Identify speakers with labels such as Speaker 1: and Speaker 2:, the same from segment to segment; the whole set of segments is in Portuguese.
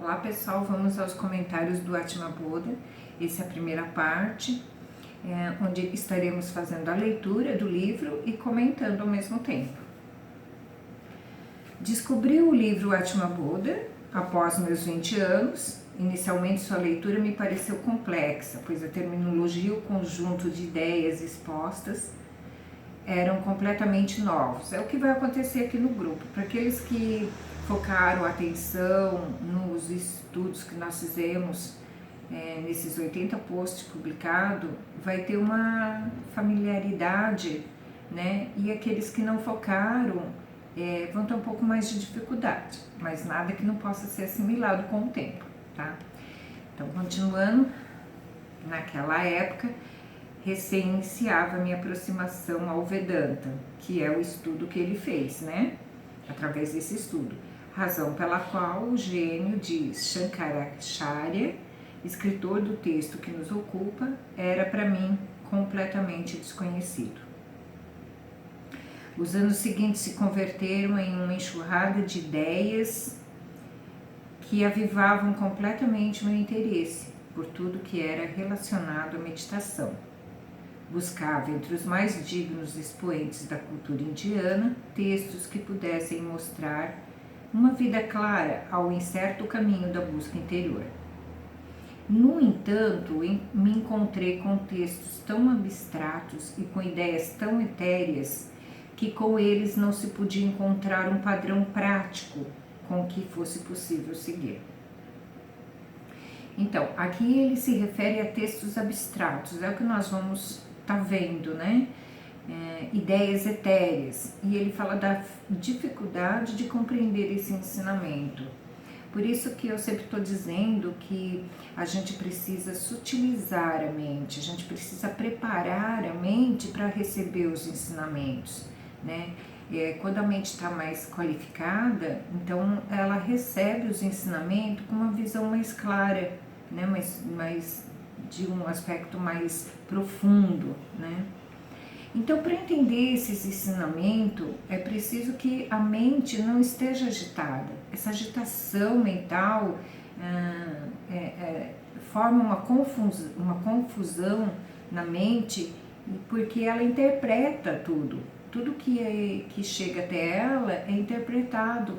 Speaker 1: Olá pessoal, vamos aos comentários do Atma Bodha. Essa é a primeira parte, onde estaremos fazendo a leitura do livro e comentando ao mesmo tempo. Descobri o livro Atma Bodha após meus 20 anos. Inicialmente sua leitura me pareceu complexa, pois a terminologia e o conjunto de ideias expostas eram completamente novos. É o que vai acontecer aqui no grupo. Para aqueles que focaram a atenção nos estudos que nós fizemos, nesses 80 posts publicados, vai ter uma familiaridade, né? E aqueles que não focaram vão ter um pouco mais de dificuldade, mas nada que não possa ser assimilado com o tempo, tá? Então, continuando, naquela época, recém-iniciava a minha aproximação ao Vedanta, que é o estudo que ele fez, né? Através desse estudo. Razão pela qual o gênio de Shankaracharya, escritor do texto que nos ocupa, era para mim completamente desconhecido. Os anos seguintes se converteram em uma enxurrada de ideias que avivavam completamente meu interesse por tudo que era relacionado à meditação. Buscava entre os mais dignos expoentes da cultura indiana textos que pudessem mostrar uma vida clara ao incerto caminho da busca interior. No entanto, me encontrei com textos tão abstratos e com ideias tão etéreas que com eles não se podia encontrar um padrão prático com que fosse possível seguir. Então, aqui ele se refere a textos abstratos, é o que nós vamos estar vendo, né? Ideias etéreas, e ele fala da dificuldade de compreender esse ensinamento. Por isso que eu sempre estou dizendo que a gente precisa sutilizar a mente, a gente precisa preparar a mente para receber os ensinamentos, né? Quando a mente está mais qualificada, então ela recebe os ensinamentos com uma visão mais clara, né? mais de um aspecto mais profundo, né? Então, para entender esses ensinamentos, é preciso que a mente não esteja agitada. Essa agitação mental forma uma confusão na mente, porque ela interpreta tudo. Tudo que chega até ela é interpretado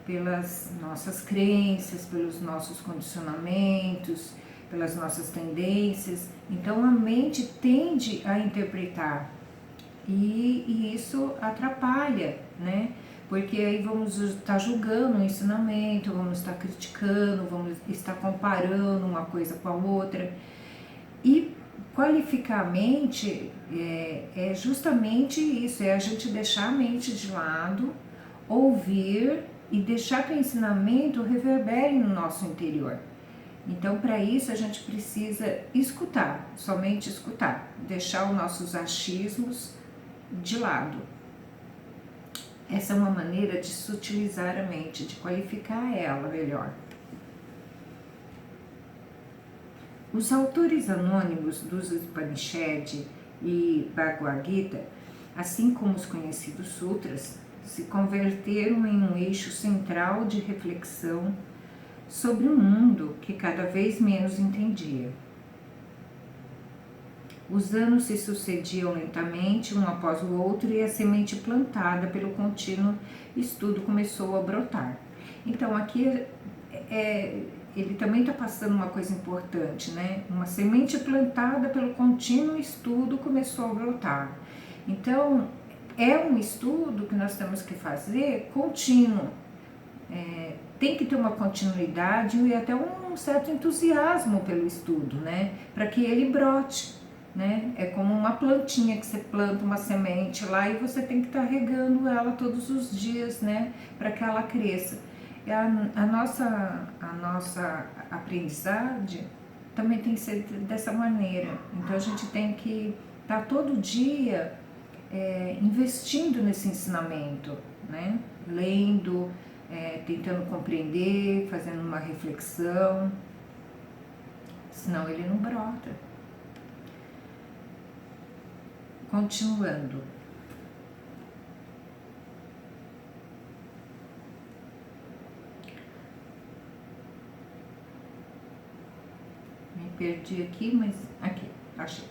Speaker 1: pelas nossas crenças, pelos nossos condicionamentos, pelas nossas tendências. Então, a mente tende a interpretar. E isso atrapalha, né? Porque aí vamos estar julgando o ensinamento, vamos estar criticando, vamos estar comparando uma coisa com a outra. E qualificar a mente é justamente isso, é a gente deixar a mente de lado, ouvir e deixar que o ensinamento reverbere no nosso interior. Então, para isso, a gente precisa escutar, somente escutar, deixar os nossos achismos de lado. Essa é uma maneira de sutilizar a mente, de qualificar ela melhor. Os autores anônimos dos Upanishad e Bhagavad Gita, assim como os conhecidos sutras, se converteram em um eixo central de reflexão sobre um mundo que cada vez menos entendia. Os anos se sucediam lentamente, um após o outro, e a semente plantada pelo contínuo estudo começou a brotar. Então, aqui ele também está passando uma coisa importante, né? Uma semente plantada pelo contínuo estudo começou a brotar. Então, é um estudo que nós temos que fazer contínuo. Tem que ter uma continuidade e até um certo entusiasmo pelo estudo, né? Para que ele brote. Né? É como uma plantinha que você planta uma semente lá e você tem que estar regando ela todos os dias, né? Para que ela cresça. E a nossa aprendizagem também tem que ser dessa maneira. Então a gente tem que estar todo dia investindo nesse ensinamento, né? Lendo, tentando compreender, fazendo uma reflexão, senão ele não brota. Continuando. perdi aqui, mas aqui, achei.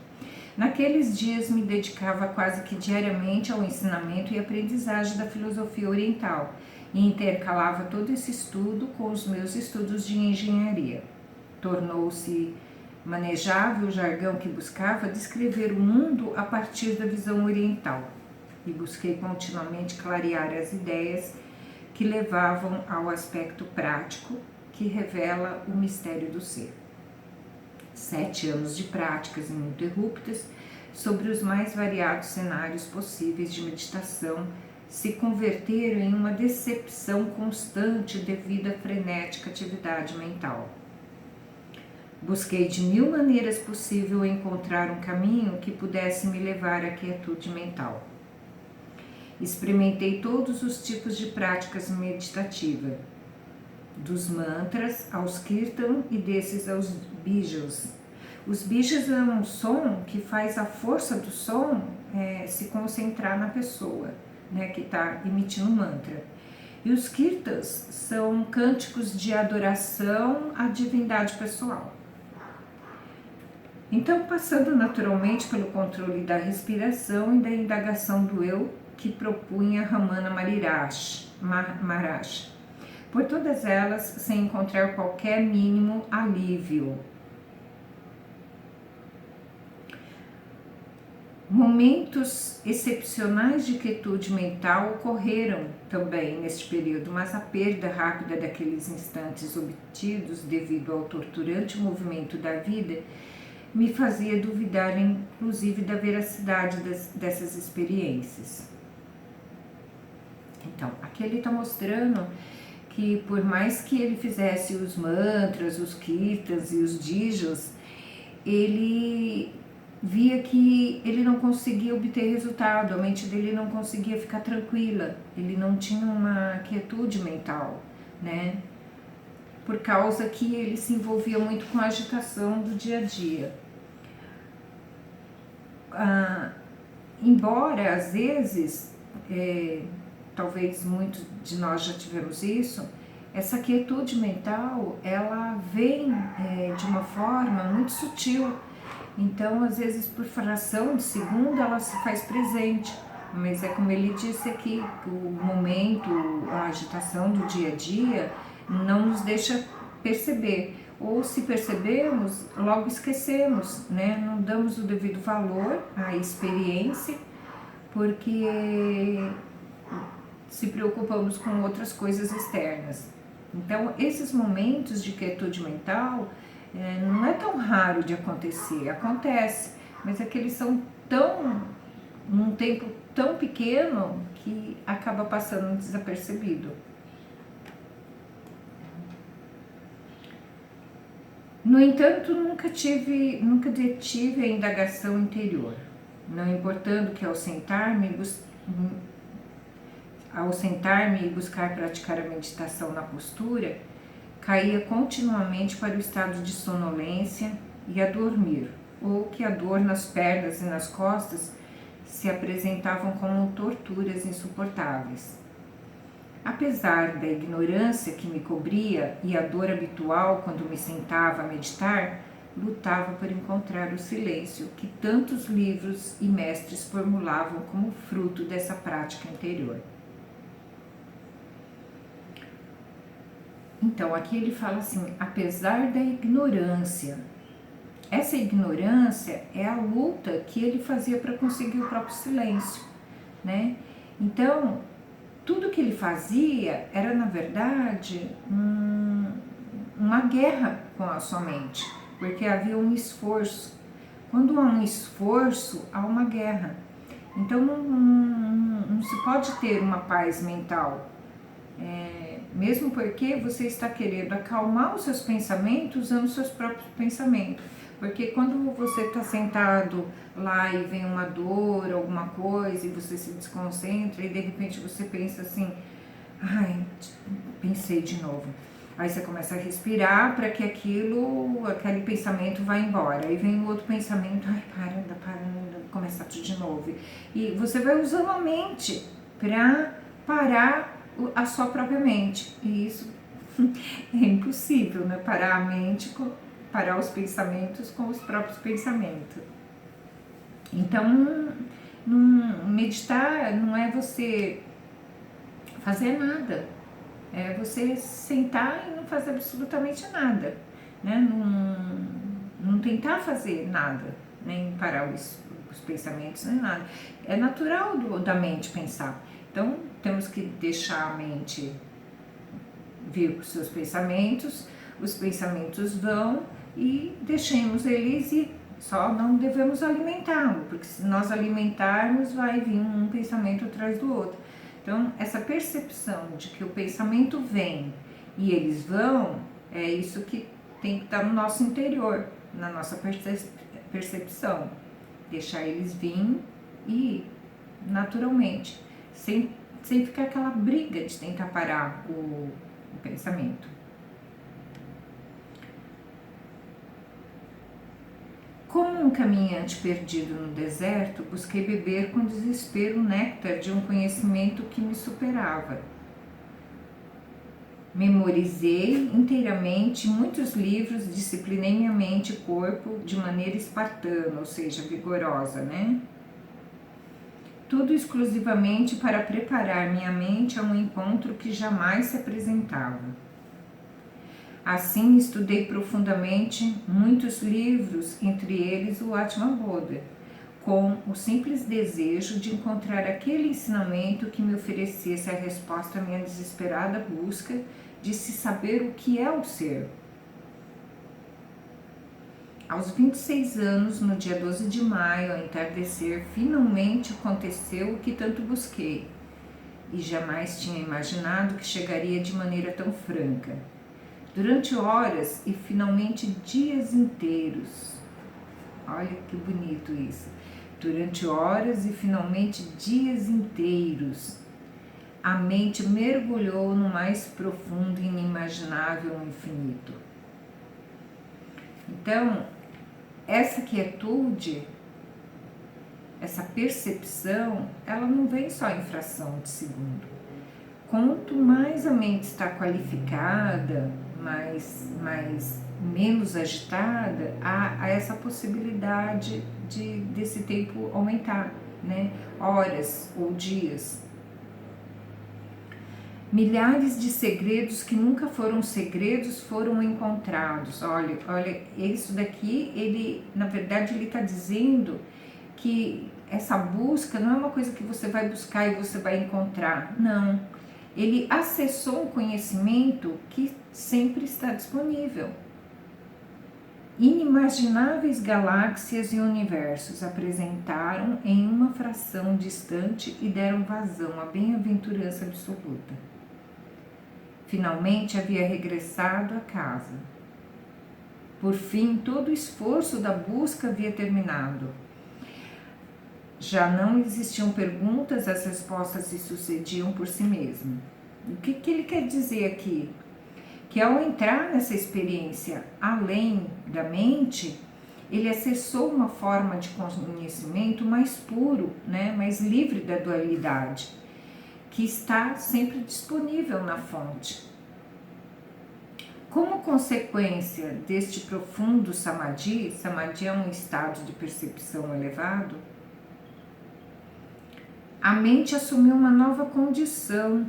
Speaker 1: Naqueles dias me dedicava quase que diariamente ao ensinamento e aprendizagem da filosofia oriental e intercalava todo esse estudo com os meus estudos de engenharia. Tornou-se manejável o jargão que buscava descrever o mundo a partir da visão oriental e busquei continuamente clarear as ideias que levavam ao aspecto prático que revela o mistério do ser. 7 anos de práticas ininterruptas sobre os mais variados cenários possíveis de meditação se converteram em uma decepção constante devido à frenética atividade mental. Busquei de 1000 maneiras possível encontrar um caminho que pudesse me levar à quietude mental. Experimentei todos os tipos de práticas meditativas, dos mantras aos kirtan e desses aos bijas. Os bijas é um som que faz a força do som se concentrar na pessoa, né, que está emitindo o mantra. E os kirtans são cânticos de adoração à divindade pessoal. Então, passando naturalmente pelo controle da respiração e da indagação do eu que propunha Ramana Maharaj, por todas elas sem encontrar qualquer mínimo alívio. Momentos excepcionais de quietude mental ocorreram também neste período, mas a perda rápida daqueles instantes obtidos devido ao torturante movimento da vida me fazia duvidar inclusive da veracidade dessas experiências. Então, aqui ele está mostrando que por mais que ele fizesse os mantras, os kirtans e os dijas, ele via que ele não conseguia obter resultado, a mente dele não conseguia ficar tranquila, ele não tinha uma quietude mental, né? Por causa que ele se envolvia muito com a agitação do dia a dia. Embora às vezes, talvez muitos de nós já tivemos isso, essa quietude mental, ela vem de uma forma muito sutil. Então, às vezes, por fração de segundo, ela se faz presente. Mas é como ele disse aqui, o momento, a agitação do dia a dia não nos deixa perceber. Ou se percebemos, logo esquecemos, né? Não damos o devido valor à experiência, porque se preocupamos com outras coisas externas. Então, esses momentos de quietude mental não é tão raro de acontecer, acontece, mas é que eles são num tempo tão pequeno que acaba passando desapercebido. No entanto, nunca detive a indagação interior, não importando que ao sentar-me e buscar praticar a meditação na postura, caía continuamente para o estado de sonolência e a dormir, ou que a dor nas pernas e nas costas se apresentavam como torturas insuportáveis. Apesar da ignorância que me cobria e a dor habitual quando me sentava a meditar, lutava por encontrar o silêncio que tantos livros e mestres formulavam como fruto dessa prática interior. Então, aqui ele fala assim, apesar da ignorância. Essa ignorância é a luta que ele fazia para conseguir o próprio silêncio, né? Então, tudo que ele fazia era, na verdade, uma guerra com a sua mente, porque havia um esforço. Quando há um esforço, há uma guerra. Então, não se pode ter uma paz mental, mesmo porque você está querendo acalmar os seus pensamentos usando os seus próprios pensamentos. Porque quando você está sentado lá e vem uma dor, alguma coisa, e você se desconcentra e de repente você pensa assim, ai, pensei de novo. Aí você começa a respirar para que aquele pensamento vá embora. Aí vem o outro pensamento, ai, para, começar tudo de novo. E você vai usando a mente para parar a sua própria mente. E isso é impossível, né? Parar a mente parar os pensamentos com os próprios pensamentos. Então, meditar não é você fazer nada, é você sentar e não fazer absolutamente nada, né? Não tentar fazer nada, nem parar os pensamentos, nem nada. É natural da mente pensar. Então, temos que deixar a mente vir com os seus pensamentos, os pensamentos vão e deixemos eles ir. Só não devemos alimentá-lo, porque se nós alimentarmos, vai vir um pensamento atrás do outro. Então, essa percepção de que o pensamento vem e eles vão, é isso que tem que estar no nosso interior, na nossa percepção. Deixar eles vir e ir naturalmente, sem ficar aquela briga de tentar parar o pensamento. Como um caminhante perdido no deserto, busquei beber com desespero o néctar de um conhecimento que me superava. Memorizei inteiramente muitos livros, disciplinei minha mente e corpo de maneira espartana, ou seja, vigorosa, né? Tudo exclusivamente para preparar minha mente a um encontro que jamais se apresentava. Assim, estudei profundamente muitos livros, entre eles o Atma-bodha, com o simples desejo de encontrar aquele ensinamento que me oferecesse a resposta à minha desesperada busca de se saber o que é o ser. Aos 26 anos, no dia 12 de maio, ao entardecer, finalmente aconteceu o que tanto busquei, e jamais tinha imaginado que chegaria de maneira tão franca. Durante horas e finalmente dias inteiros. Olha que bonito isso. Durante horas e finalmente dias inteiros, a mente mergulhou no mais profundo e inimaginável infinito. Então, essa quietude, essa percepção, ela não vem só em fração de segundo. Quanto mais a mente está qualificada, menos agitada, há essa possibilidade desse tempo aumentar, né? Horas ou dias. Milhares de segredos que nunca foram segredos foram encontrados. Olha, isso daqui, ele, na verdade, ele está dizendo que essa busca não é uma coisa que você vai buscar e você vai encontrar, não. Ele acessou um conhecimento que sempre está disponível. Inimagináveis galáxias e universos apresentaram em uma fração distante e deram vazão à bem-aventurança absoluta. Finalmente havia regressado à casa. Por fim, todo o esforço da busca havia terminado. Já não existiam perguntas, as respostas se sucediam por si mesmo. O que ele quer dizer aqui? Que ao entrar nessa experiência além da mente, ele acessou uma forma de conhecimento mais puro, né, mais livre da dualidade, que está sempre disponível na fonte. Como consequência deste profundo samadhi, samadhi é um estado de percepção elevado, a mente assumiu uma nova condição.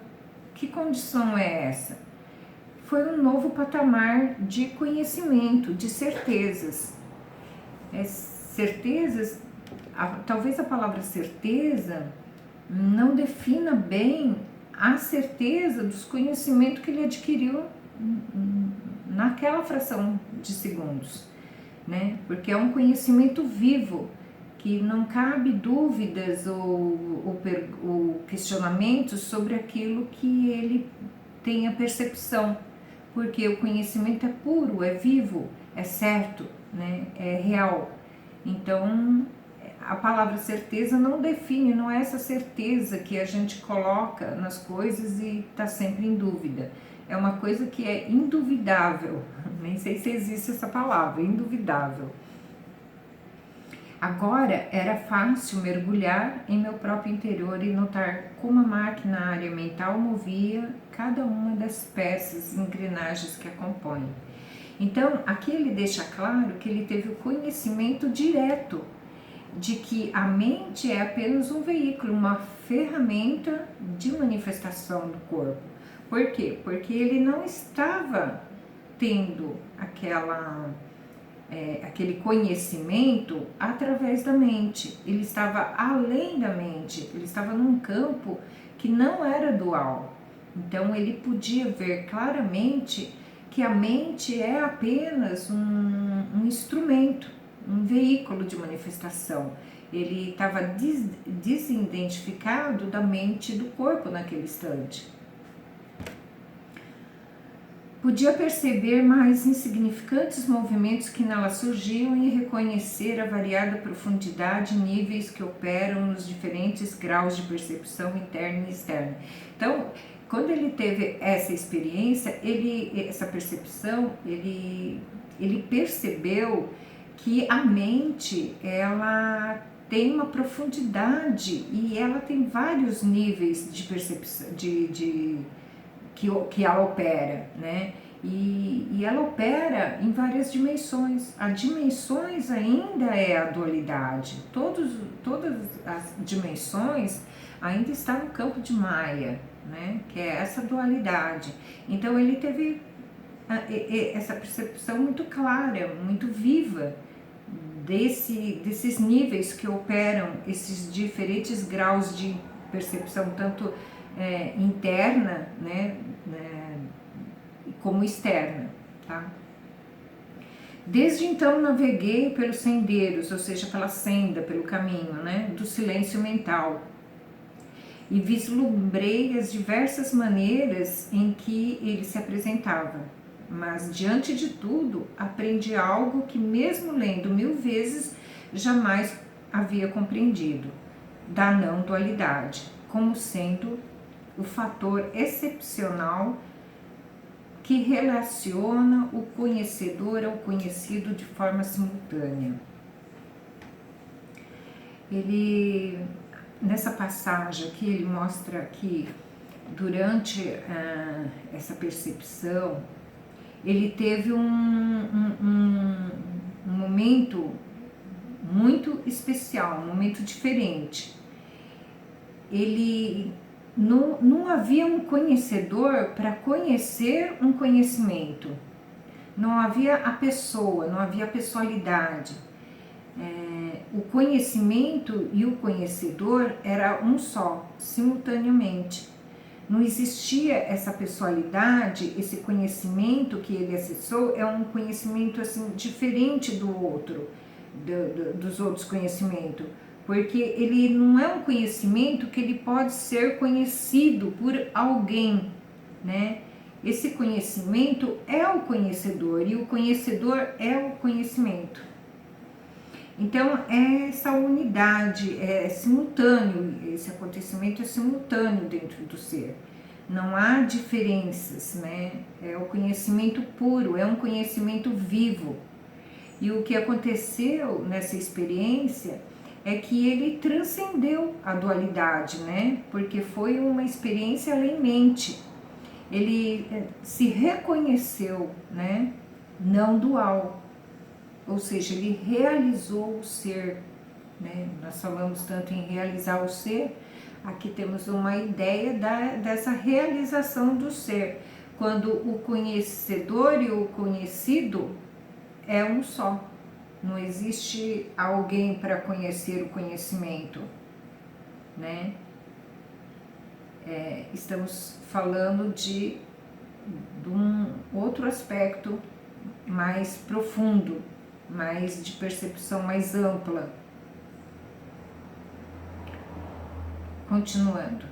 Speaker 1: Que condição é essa? Foi um novo patamar de conhecimento, de certezas. Certezas, talvez a palavra certeza não defina bem a certeza dos conhecimentos que ele adquiriu naquela fração de segundos, né? Porque é um conhecimento vivo, que não cabe dúvidas ou questionamentos sobre aquilo que ele tem a percepção, porque o conhecimento é puro, é vivo, é certo, né? É real. Então, a palavra certeza não define, não é essa certeza que a gente coloca nas coisas e está sempre em dúvida. É uma coisa que é induvidável, nem sei se existe essa palavra, induvidável. Agora era fácil mergulhar em meu próprio interior e notar como a maquinária mental movia cada uma das peças e engrenagens que a compõem. Então, aqui ele deixa claro que ele teve o conhecimento direto de que a mente é apenas um veículo, uma ferramenta de manifestação do corpo. Por quê? Porque ele não estava tendo aquele conhecimento através da mente. Ele estava além da mente, ele estava num campo que não era dual. Então ele podia ver claramente que a mente é apenas um instrumento, um veículo de manifestação. Ele estava desidentificado da mente e do corpo naquele instante. Podia perceber mais insignificantes movimentos que nela surgiam e reconhecer a variada profundidade e níveis que operam nos diferentes graus de percepção interna e externa. Então, quando ele teve essa experiência, essa percepção, ele percebeu que a mente, ela tem uma profundidade e ela tem vários níveis de percepção, que ela opera, né? E ela opera em várias dimensões. As dimensões ainda é a dualidade. Todas as dimensões ainda estão no campo de Maya, né? Que é essa dualidade. Então ele teve essa percepção muito clara, muito viva desses níveis que operam esses diferentes graus de percepção, tanto interna, né, como externa, tá? Desde então naveguei pelos sendeiros, ou seja, pela senda, pelo caminho, né, do silêncio mental, e vislumbrei as diversas maneiras em que ele se apresentava. Mas, diante de tudo, aprendi algo que, mesmo lendo 1000 vezes, jamais havia compreendido, da não dualidade, como sendo o fator excepcional que relaciona o conhecedor ao conhecido de forma simultânea. Nessa passagem aqui, ele mostra que durante essa percepção, ele teve um momento muito especial, um momento diferente. Não havia um conhecedor para conhecer um conhecimento. Não havia a pessoa, não havia a pessoalidade. O conhecimento e o conhecedor era um só, simultaneamente. Não existia essa pessoalidade, esse conhecimento que ele acessou é um conhecimento assim diferente do outro, dos outros conhecimentos. Porque ele não é um conhecimento que ele pode ser conhecido por alguém, né? Esse conhecimento é o conhecedor e o conhecedor é o conhecimento. Então, essa unidade é simultâneo, esse acontecimento é simultâneo dentro do ser. Não há diferenças, né? É o conhecimento puro, é um conhecimento vivo. E o que aconteceu nessa experiência é que ele transcendeu a dualidade, né? Porque foi uma experiência além-mente. Ele se reconheceu, né? Não dual. Ou seja, ele realizou o ser, né? Nós falamos tanto em realizar o ser, aqui temos uma ideia dessa realização do ser, quando o conhecedor e o conhecido é um só. Não existe alguém para conhecer o conhecimento, né? Estamos falando de um outro aspecto mais profundo, mais de percepção mais ampla. Continuando.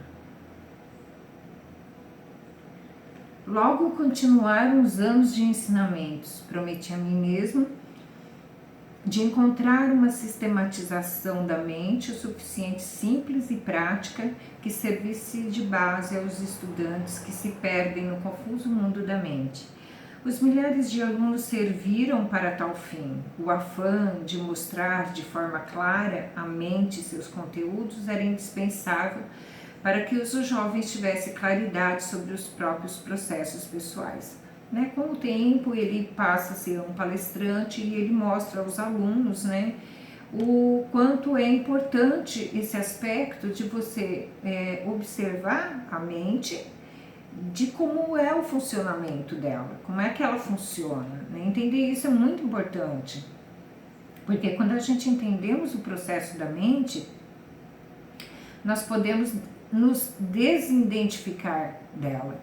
Speaker 1: Logo continuaram os anos de ensinamentos. Prometi a mim mesmo de encontrar uma sistematização da mente o suficiente simples e prática que servisse de base aos estudantes que se perdem no confuso mundo da mente. Os milhares de alunos serviram para tal fim. O afã de mostrar de forma clara a mente e seus conteúdos era indispensável para que os jovens tivessem claridade sobre os próprios processos pessoais. né, com o tempo ele passa a ser um palestrante e ele mostra aos alunos, né, o quanto é importante esse aspecto de você observar a mente, de como é o funcionamento dela, como é que ela funciona, né? Entender isso é muito importante, porque quando a gente entendemos o processo da mente, nós podemos nos desidentificar dela.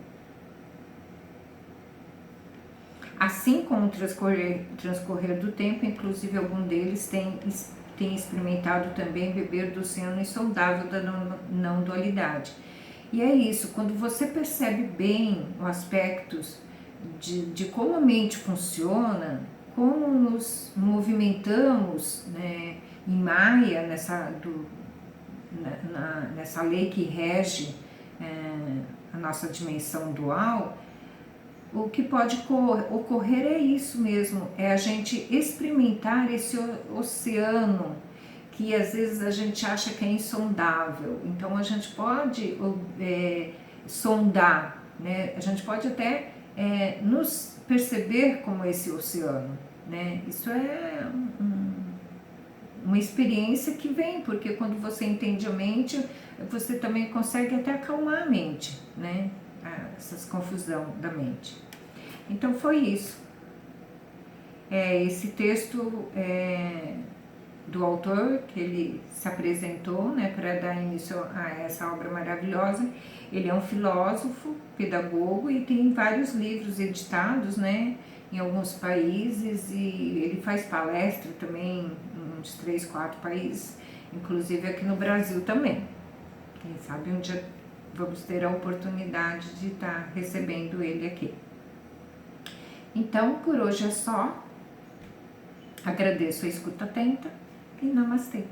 Speaker 1: Assim como o transcorrer do tempo, inclusive algum deles tem experimentado também beber do oceano insondável da não dualidade. E é isso, quando você percebe bem os aspectos de como a mente funciona, como nos movimentamos, né, em Maia, nessa lei que rege a nossa dimensão dual, o que pode ocorrer é isso mesmo, é a gente experimentar esse oceano que às vezes a gente acha que é insondável. Então a gente pode sondar, né? A gente pode até nos perceber como esse oceano, né? Isso é uma experiência que vem, porque quando você entende a mente, você também consegue até acalmar a mente, né? Essas confusão da mente. Então foi isso. Esse texto do autor, que ele se apresentou, né, para dar início a essa obra maravilhosa. Ele é um filósofo, pedagogo e tem vários livros editados, né, em alguns países, e ele faz palestra também em uns 3, 4 países, inclusive aqui no Brasil também. Quem sabe um dia vamos ter a oportunidade de estar recebendo ele aqui. Então, por hoje é só. Agradeço a escuta atenta e namastê.